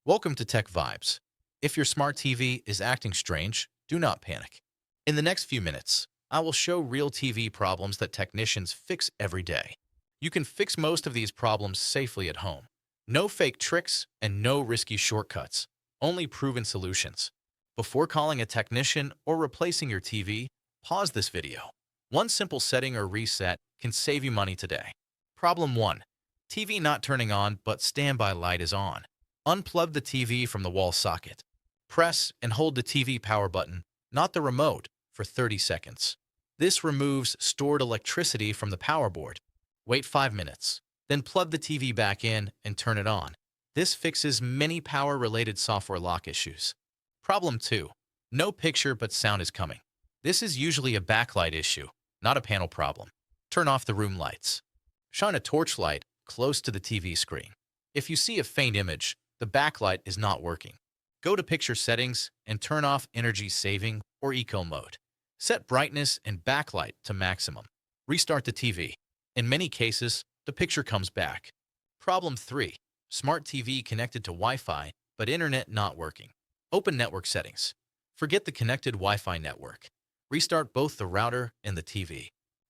Welcome to Tech Vibes. If your smart TV is acting strange, do not panic. In the next few minutes, I will show real TV problems that technicians fix every day. You can fix most of these problems safely at home. No fake tricks and no risky shortcuts, only proven solutions. Before calling a technician or replacing your TV, pause this video. One simple setting or reset can save you money today. Problem 1. TV not turning on but standby light is on. Unplug the TV from the wall socket. Press and hold the TV power button, not the remote, for 30 seconds. This removes stored electricity from the power board. Wait 5 minutes. Then plug the TV back in and turn it on. This fixes many power-related software lock issues. Problem 2. No picture but sound is coming. This is usually a backlight issue, not a panel problem. Turn off the room lights. Shine a torchlight close to the TV screen. If you see a faint image, the backlight is not working. Go to Picture Settings and turn off Energy Saving or Eco Mode. Set brightness and backlight to maximum. Restart the TV. In many cases, the picture comes back. Problem 3. Smart TV connected to Wi-Fi, but internet not working. Open Network Settings. Forget the connected Wi-Fi network. Restart both the router and the TV.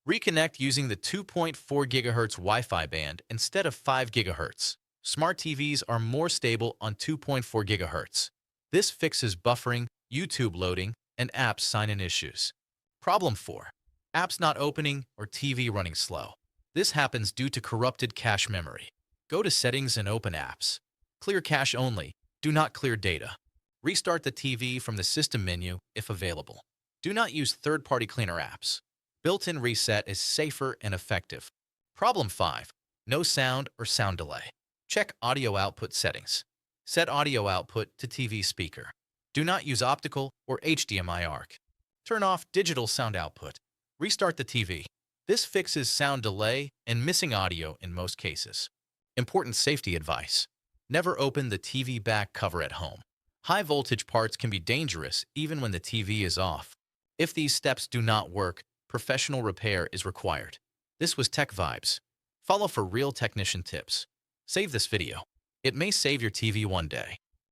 Reconnect using the 2.4 GHz Wi-Fi band instead of 5 GHz. Smart TVs are more stable on 2.4 GHz. This fixes buffering, YouTube loading, and apps sign-in issues. Problem 4. Apps not opening or TV running slow. This happens due to corrupted cache memory. Go to Settings and open Apps. Clear cache only. Do not clear data. Restart the TV from the System menu if available. Do not use third-party cleaner apps. Built-in reset is safer and effective. Problem 5. No sound or sound delay. Check audio output settings. Set audio output to TV speaker. Do not use optical or HDMI ARC. Turn off digital sound output. Restart the TV. This fixes sound delay and missing audio in most cases. Important safety advice. Never open the TV back cover at home. High voltage parts can be dangerous even when the TV is off. If these steps do not work, professional repair is required. This was Tech Vibes. Follow for real technician tips. Save this video. It may save your TV one day.